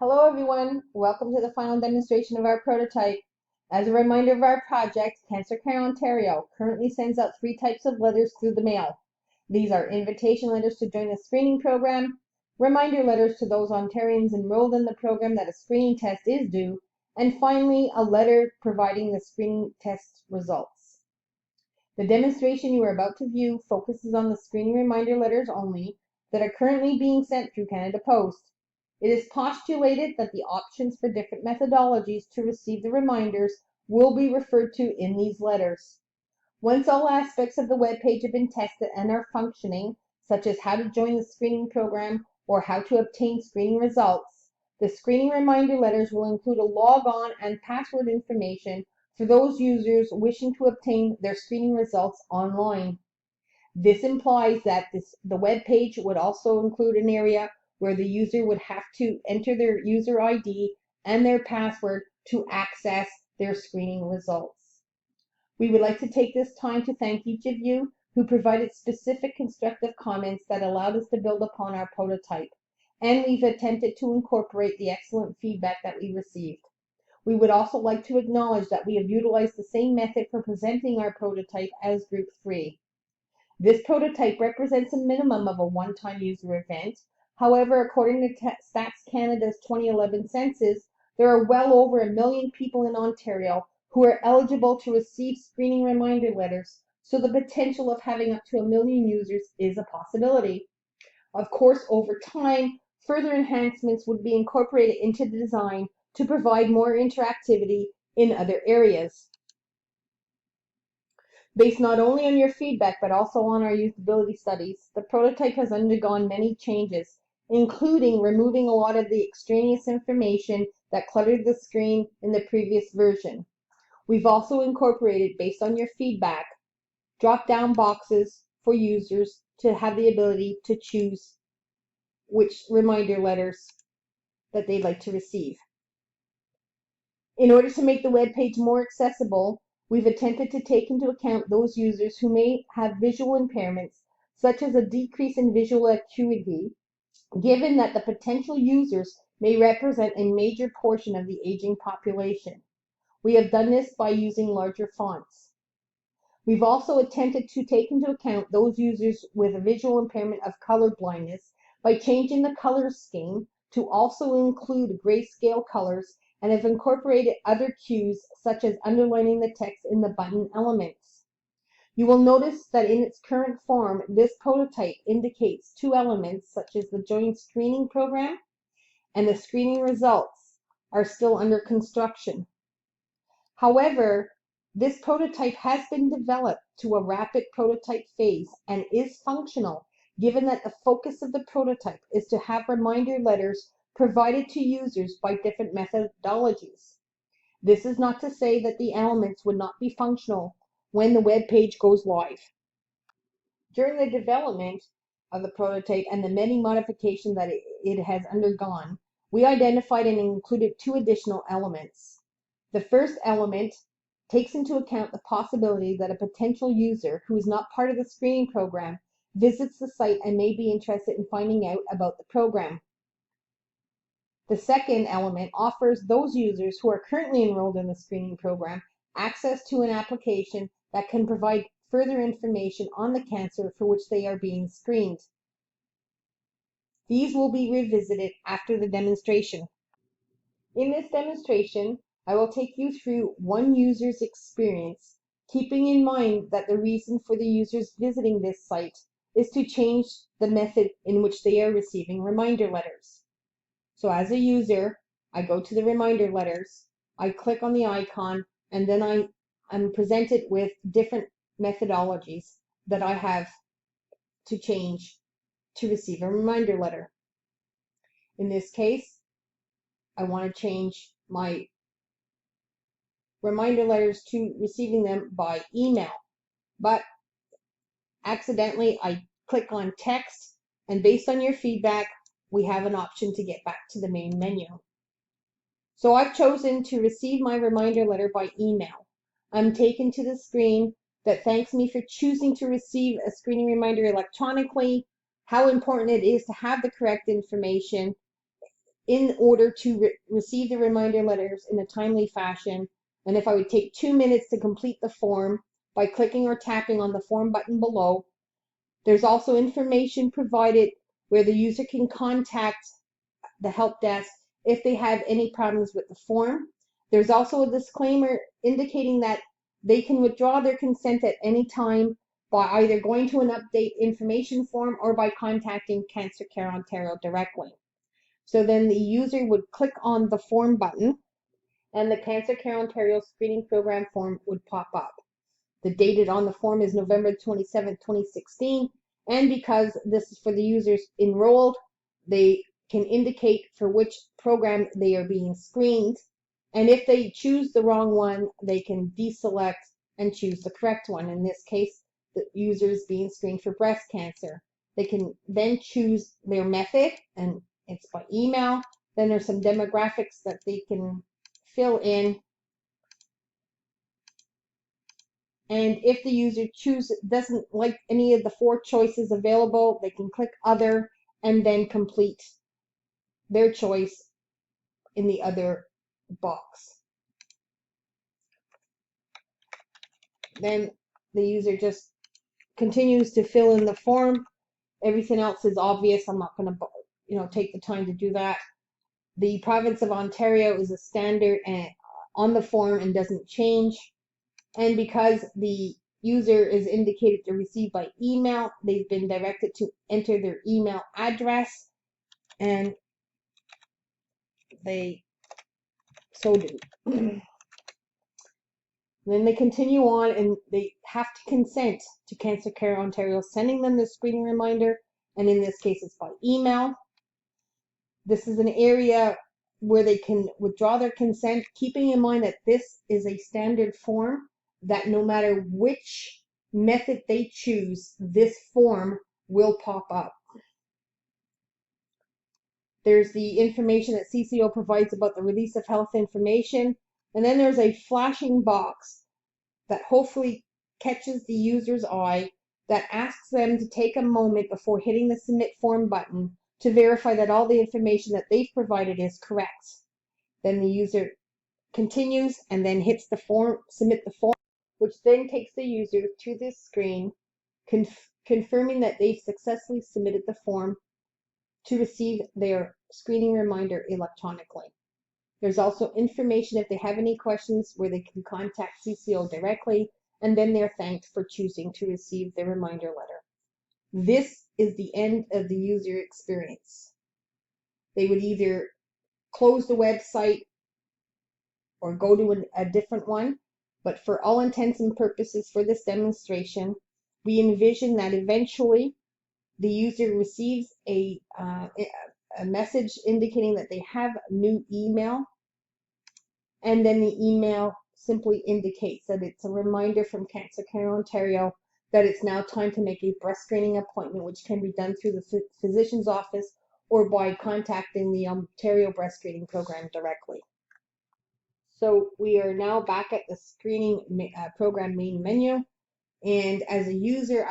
Hello everyone, welcome to the final demonstration of our prototype. As a reminder of our project, Cancer Care Ontario currently sends out 3 types of letters through the mail. These are invitation letters to join the screening program, reminder letters to those Ontarians enrolled in the program that a screening test is due, and finally a letter providing the screening test results. The demonstration you are about to view focuses on the screening reminder letters only that are currently being sent through Canada Post. It is postulated that the options for different methodologies to receive the reminders will be referred to in these letters. Once all aspects of the web page have been tested and are functioning, such as how to join the screening program or how to obtain screening results, the screening reminder letters will include a log-on and password information for those users wishing to obtain their screening results online. This implies that the web page would also include an area where the user would have to enter their user ID and their password to access their screening results. We would like to take this time to thank each of you who provided specific constructive comments that allowed us to build upon our prototype, and we've attempted to incorporate the excellent feedback that we received. We would also like to acknowledge that we have utilized the same method for presenting our prototype as Group 3. This prototype represents a minimum of a one-time user event. However, according to Stats Canada's 2011 census, there are well over 1 million people in Ontario who are eligible to receive screening reminder letters, so the potential of having up to 1 million users is a possibility. Of course, over time, further enhancements would be incorporated into the design to provide more interactivity in other areas. Based not only on your feedback but also on our usability studies, the prototype has undergone many changes, including removing a lot of the extraneous information that cluttered the screen in the previous version. We've also incorporated, based on your feedback, drop-down boxes for users to have the ability to choose which reminder letters that they'd like to receive. In order to make the web page more accessible, we've attempted to take into account those users who may have visual impairments, such as a decrease in visual acuity, given that the potential users may represent a major portion of the aging population. We have done this by using larger fonts. We've also attempted to take into account those users with a visual impairment of color blindness by changing the color scheme to also include grayscale colors, and have incorporated other cues such as underlining the text in the button elements. You will notice that in its current form, this prototype indicates 2 elements such as the joint screening program and the screening results are still under construction. However, this prototype has been developed to a rapid prototype phase and is functional, given that the focus of the prototype is to have reminder letters provided to users by different methodologies. This is not to say that the elements would not be functional when the web page goes live. During the development of the prototype and the many modifications that it has undergone, we identified and included 2 additional elements. The first element takes into account the possibility that a potential user who is not part of the screening program visits the site and may be interested in finding out about the program. The second element offers those users who are currently enrolled in the screening program access to an application that can provide further information on the cancer for which they are being screened. These will be revisited after the demonstration. In this demonstration, I will take you through one user's experience, keeping in mind that the reason for the users visiting this site is to change the method in which they are receiving reminder letters. So as a user, I go to the reminder letters, I click on the icon, and then I'm presented with different methodologies that I have to change to receive a reminder letter. In this case, I want to change my reminder letters to receiving them by email, but accidentally I click on text, and based on your feedback, we have an option to get back to the main menu. So I've chosen to receive my reminder letter by email. I'm taken to the screen that thanks me for choosing to receive a screening reminder electronically, how important it is to have the correct information in order to receive the reminder letters in a timely fashion. And if I would take 2 minutes to complete the form by clicking or tapping on the form button below. There's also information provided where the user can contact the help desk if they have any problems with the form. There's also a disclaimer indicating that they can withdraw their consent at any time by either going to an update information form or by contacting Cancer Care Ontario directly. So then the user would click on the form button and the Cancer Care Ontario screening program form would pop up. The date on the form is November 27, 2016, and because this is for the users enrolled, they can indicate for which program they are being screened, and if they choose the wrong one, they can deselect and choose the correct one. In this case, the user is being screened for breast cancer. They can then choose their method, and it's by email. Then there's some demographics that they can fill in. And if the user doesn't like any of the 4 choices available, they can click other and then complete their choice in the other box. Then the user just continues to fill in the form. Everything else is obvious. I'm not going to take the time to do that. The province of Ontario is a standard on the form and doesn't change. And because the user is indicated to receive by email, they've been directed to enter their email address, and they so do. Then they continue on and they have to consent to Cancer Care Ontario sending them the screening reminder, and in this case it's by email. This is an area where they can withdraw their consent, keeping in mind that this is a standard form, that no matter which method they choose, this form will pop up. There's the information that CCO provides about the release of health information, and then there's a flashing box that hopefully catches the user's eye that asks them to take a moment before hitting the submit form button to verify that all the information that they've provided is correct. Then the user continues and then hits the form, submit the form, which then takes the user to this screen, confirming that they've successfully submitted the form to receive their screening reminder electronically. There's also information if they have any questions where they can contact CCO directly, and then they're thanked for choosing to receive the reminder letter. This is the end of the user experience. They would either close the website or go to a different one, but for all intents and purposes for this demonstration, we envision that eventually the user receives a message indicating that they have new email, and then the email simply indicates that it's a reminder from Cancer Care Ontario that it's now time to make a breast screening appointment, which can be done through the physician's office or by contacting the Ontario Breast Screening Program directly. So we are now back at the screening program main menu, and as a user,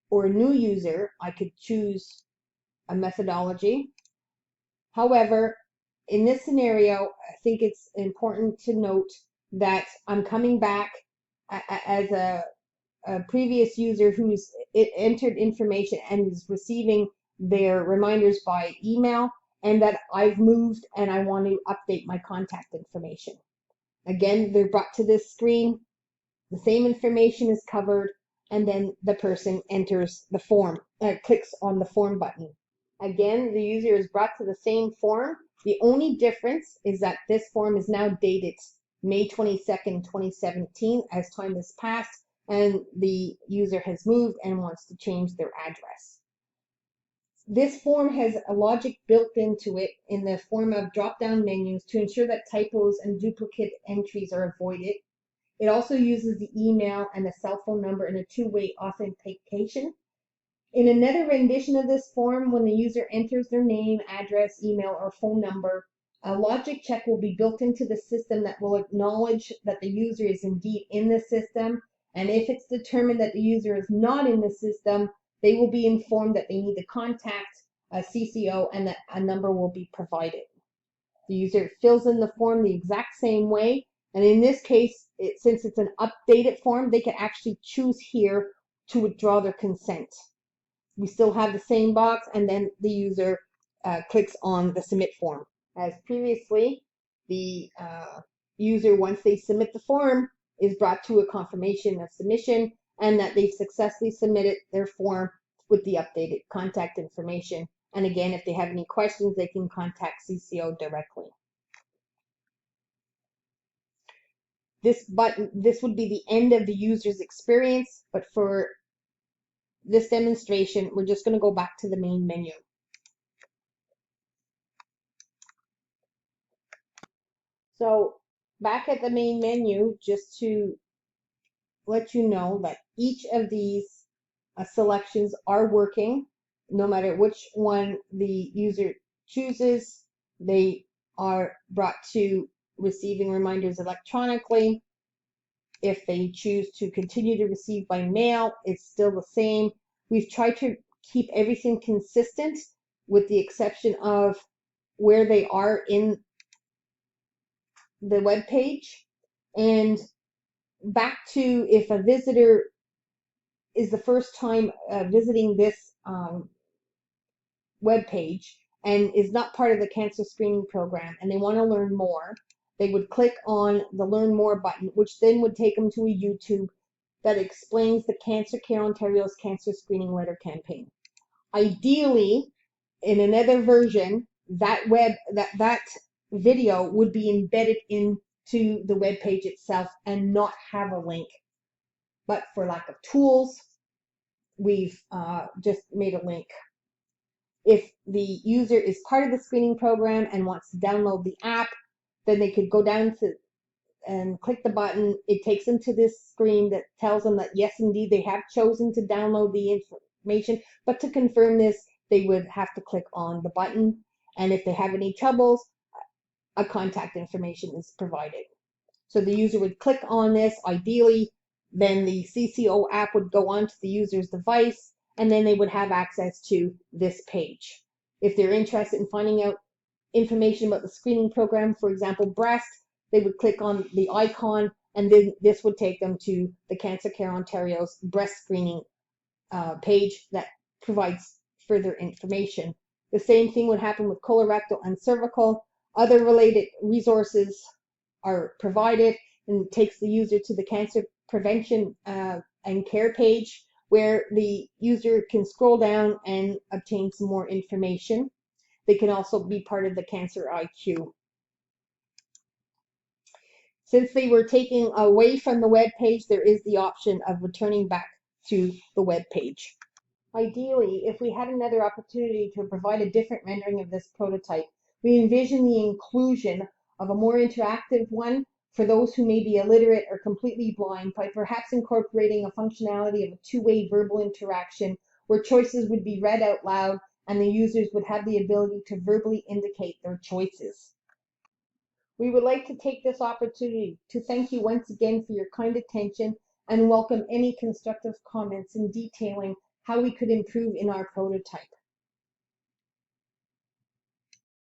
or a new user, I could choose a methodology. However, in this scenario, I think it's important to note that I'm coming back as a previous user who's entered information and is receiving their reminders by email, and that I've moved and I want to update my contact information. Again, they're brought to this screen, the same information is covered, and then the person enters the form, clicks on the form button. Again, the user is brought to the same form. The only difference is that this form is now dated May 22nd, 2017, as time has passed, and the user has moved and wants to change their address. This form has a logic built into it in the form of drop-down menus to ensure that typos and duplicate entries are avoided. It also uses the email and a cell phone number in a two-way authentication. In another rendition of this form, when the user enters their name, address, email, or phone number, a logic check will be built into the system that will acknowledge that the user is indeed in the system. And if it's determined that the user is not in the system, they will be informed that they need to contact a CCO, and that a number will be provided. The user fills in the form the exact same way, and in this case, since it's an updated form, they can actually choose here to withdraw their consent. We still have the same box, and then the user clicks on the submit form. As previously, the user, once they submit the form, is brought to a confirmation of submission and that they've successfully submitted their form with the updated contact information. And again, if they have any questions, they can contact CCO directly. This would be the end of the user's experience, but for this demonstration, we're just going to go back to the main menu. So back at the main menu, just to let you know that each of these selections are working. No matter which one the user chooses, they are brought to receiving reminders electronically. If they choose to continue to receive by mail, it's still the same. We've tried to keep everything consistent with the exception of where they are in the web page. And back to if a visitor is the first time visiting this web page and is not part of the cancer screening program and they want to learn more, they would click on the Learn More button, which then would take them to a YouTube that explains the Cancer Care Ontario's cancer screening letter campaign. Ideally, in another version, that video would be embedded into the web page itself and not have a link. But for lack of tools, we've just made a link. If the user is part of the screening program and wants to download the app, then they could go down to and click the button. It takes them to this screen that tells them that yes, indeed, they have chosen to download the information. But to confirm this, they would have to click on the button. And if they have any troubles, a contact information is provided. So the user would click on this. Ideally, then the CCO app would go onto the user's device, and then they would have access to this page. If they're interested in finding out information about the screening program, for example, breast, they would click on the icon, and then this would take them to the Cancer Care Ontario's breast screening page that provides further information. The same thing would happen with colorectal and cervical. Other related resources are provided and takes the user to the cancer prevention and care page where the user can scroll down and obtain some more information. They can also be part of the Cancer IQ. Since they were taken away from the web page, there is the option of returning back to the web page. Ideally, if we had another opportunity to provide a different rendering of this prototype, we envision the inclusion of a more interactive one for those who may be illiterate or completely blind by perhaps incorporating a functionality of a two-way verbal interaction where choices would be read out loud and the users would have the ability to verbally indicate their choices. We would like to take this opportunity to thank you once again for your kind attention and welcome any constructive comments in detailing how we could improve in our prototype.